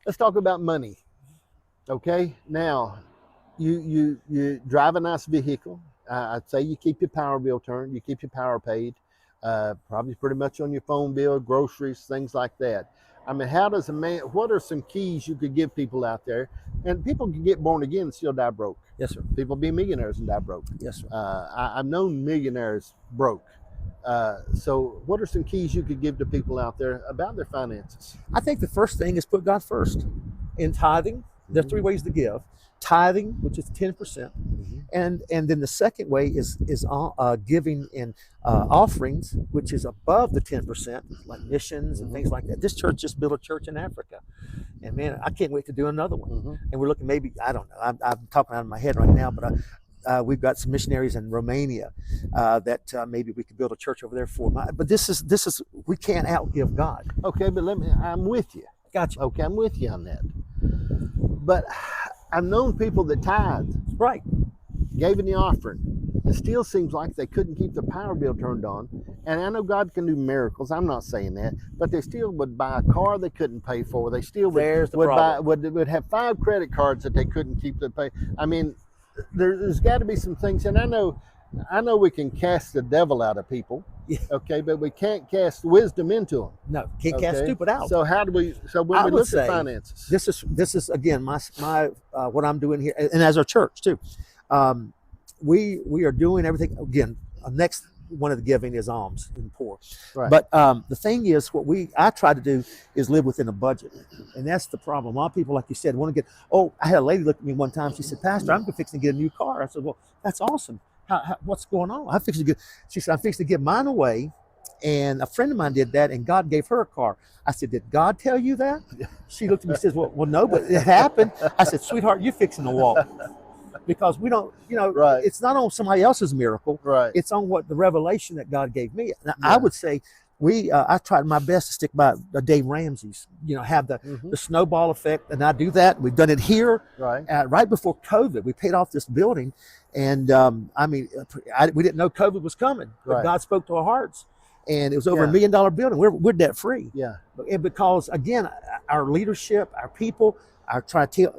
Let's talk about money. Okay, now you drive a nice vehicle. I'd say you keep your power bill turned, you keep your power paid, probably pretty much on your phone bill, groceries, things like that. I mean, how does a man? What are some keys you could give people out there? And people can get born again and still die broke. Yes, sir. People be millionaires and die broke. Yes, sir. I've known millionaires broke. So, what are some keys you could give to people out there about their finances? I think the first thing is put God first. In tithing, there are three ways to give. Tithing, which is 10%, Mm-hmm. and then the second way is giving in offerings, which is above the 10%, like missions and things like that. This church just built a church in Africa, and man, I can't wait to do another one. Mm-hmm. And we're looking, maybe, I don't know, I'm talking out of my head right now, but we've got some missionaries in Romania that maybe we could build a church over there for. But this is we can't outgive God. Okay, but I'm with you. Gotcha. Okay, I'm with you on that. But I've known people that tithed, Right. gave in the offering. It still seems like they couldn't keep their power bill turned on. And I know God can do miracles. I'm not saying that, but they still would buy a car they couldn't pay for. They still would have 5 credit cards that they couldn't keep to pay. I mean, there's got to be some things, and I know we can cast the devil out of people. Yeah. Okay, but we can't cast wisdom into them. No, can't cast Okay? stupid out. So how do we? So when I we would look say at finances, this is again my what I'm doing here, and as our church too. We are doing everything again. Next one of the giving is alms and poor. right? But the thing is, I try to do is live within a budget, and that's the problem. A lot of people, like you said, want to get. Oh, I had a lady look at me one time. She said, "Pastor, I'm fixing to get a new car." I said, "Well, that's awesome. What's going on?" She said, "I'm fixing to give mine away." And a friend of mine did that, and God gave her a car. I said, "Did God tell you that?" She looked at me and says, well, no, but it happened. I said, "Sweetheart, you're fixing to walk." Because we don't, Right. it's not on somebody else's miracle. Right. It's on what the revelation that God gave me. Now, Yeah. I would say I tried my best to stick by Dave Ramsey's, have the snowball effect. And I do that. We've done it here. Right. Right before COVID, we paid off this building. And we didn't know COVID was coming, but Right. God spoke to our hearts. And it was over Yeah. $1 million building. We're debt free. Yeah. And because again, our leadership, our people,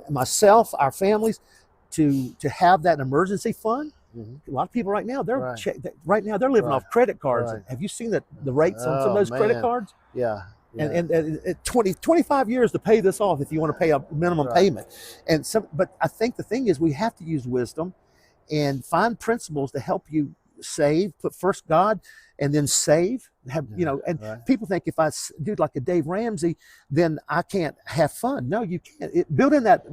myself, our families, to have that emergency fund. Mm-hmm. A lot of people right now they're Right. living Right. off credit cards. Right. Have you seen the rates on some of those credit man. cards? Yeah. Yeah. And 25 years to pay this off if you want to pay a minimum Right. payment. But I think the thing is we have to use wisdom and find principles to help you save. Put first God, and then save. And Right. people think if I do like a Dave Ramsey, then I can't have fun. No, you can't. Building that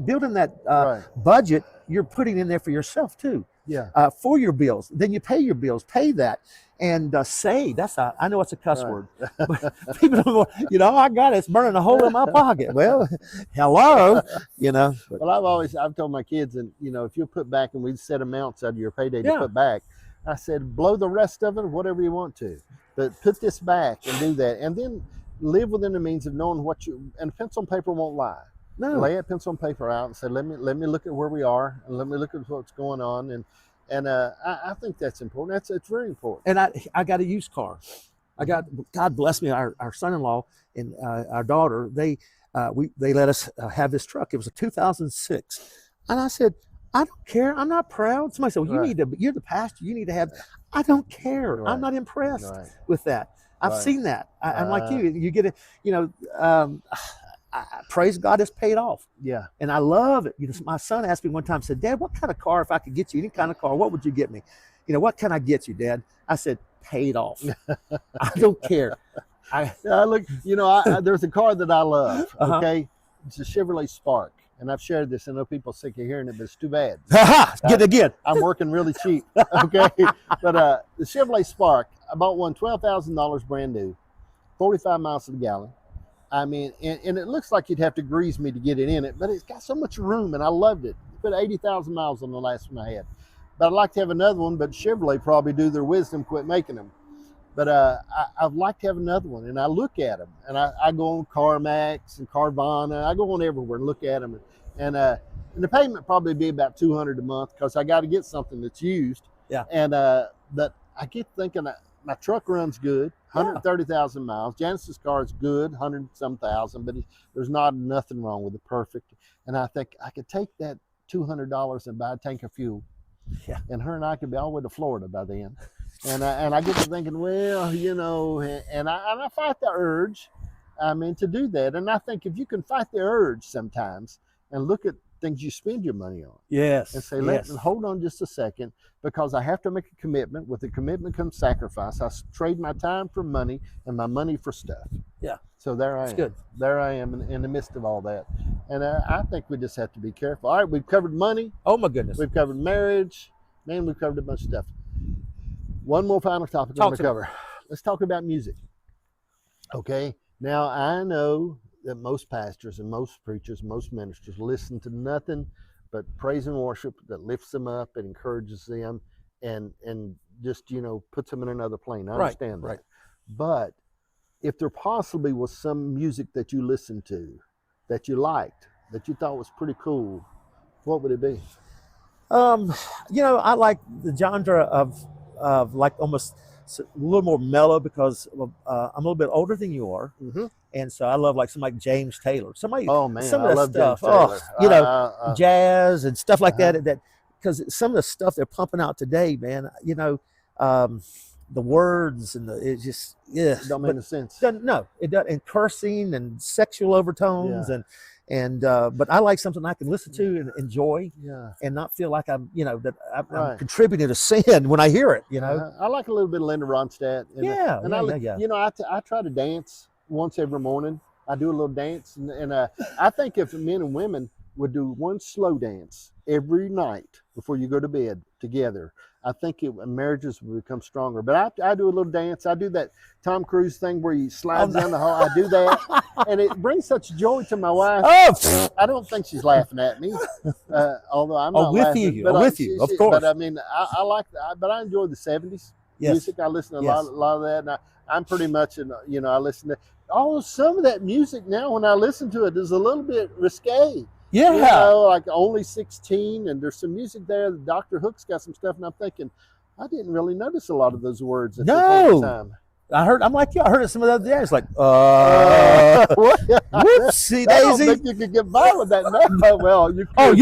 Right. budget, you're putting in there for yourself too. Yeah. For your bills. Then you pay your bills, pay that, and save. I know it's a cuss Right. word, but people don't go, I got it. It's burning a hole in my pocket. Well, hello, But, Well, I've told my kids, and if you put back, and we set amounts out of your payday to Yeah. put back, I said, blow the rest of it, whatever you want to, but put this back and do that, and then live within the means of knowing and pencil and paper won't lie. no, Lay a pencil and paper out and say, let me look at where we are, and let me look at what's going on, and I think that's important. It's very important. and I got a used car. God bless me, our son-in-law and our daughter. They let us have this truck. It was a 2006, and I said, I don't care. I'm not proud. Somebody said, well, Right. you're the pastor. You need to have. I don't care. Right. I'm not impressed Right. with that. I've Right. seen that. I'm like you. You get it. Praise God, it's paid off. Yeah. And I love it. My son asked me one time, said, "Dad, what kind of car, if I could get you any kind of car, what would you get me? What can I get you, Dad?" I said, paid off. I don't care. There's a car that I love. Uh-huh. Okay. It's a Chevrolet Spark. And I've shared this. I know people are sick of hearing it, but it's too bad. Get it again. I'm working really cheap. Okay. But the Chevrolet Spark, I bought one $12,000 brand new, 45 miles to the gallon. I mean, and it looks like you'd have to grease me to get it in it, but it's got so much room, and I loved it. Put 80,000 miles on the last one I had. But I'd like to have another one, but Chevrolet probably do their wisdom, quit making them. But I'd like to have another one, and I look at them, and I go on CarMax and Carvana. I go on everywhere and look at them, and the payment probably be about $200 a month because I got to get something that's used. Yeah. And but I get thinking, my truck runs good, 130,000 miles. Janice's car is good, 100-some thousand, but there's nothing wrong with it, perfect. And I think I could take that $200 and buy a tank of fuel. Yeah. And her and I could be all the way to Florida by then. And I get to thinking, well, you know, and I fight the urge, to do that. And I think if you can fight the urge sometimes and look at things you spend your money on. Yes. And say, hold on just a second, because I have to make a commitment. With the commitment comes sacrifice. I trade my time for money and my money for stuff. Yeah. So there I am. Good. There I am in the midst of all that. And I think we just have to be careful. All right, we've covered money. Oh my goodness. We've covered marriage. Man, we've covered a bunch of stuff. One more final topic I'm going to cover. Let's talk about music. Okay. Now, I know that most pastors and most preachers, most ministers listen to nothing but praise and worship that lifts them up and encourages them and just, puts them in another plane. I understand that. Right. But if there possibly was some music that you listened to, that you liked, that you thought was pretty cool, what would it be? I like the genre of like almost a little more mellow, because I'm a little bit older than you are. Mm-hmm. And so I love like somebody like James Taylor. Some of that stuff, jazz and stuff like that. Because some of the stuff they're pumping out today, man, the words and it just it don't make any sense. No, it doesn't. And cursing and sexual overtones but I like something I can listen to and enjoy, and not feel like I'm I'm contributing to sin when I hear it. I like a little bit of Linda Ronstadt. I try to dance once every morning. I do a little dance, and I think if men and women would do one slow dance every night before you go to bed together, I think marriages would become stronger. But I do a little dance. I do that Tom Cruise thing where he slides down the hall. I do that, and it brings such joy to my wife. I don't think she's laughing at me, although I'm not laughing. With you, of course. But I like that. But I enjoy the '70s music. I listen to a lot of that, and I'm pretty much I listen to some of that music now. When I listen to it, is a little bit risque. Yeah. Like Only 16, and there's some music there. Dr. Hook's got some stuff, and I'm thinking, I didn't really notice a lot of those words at the time. I'm like you. I heard it some of the other day. It's like, whoopsie daisy. I don't think you could get by with that now. Well, you could.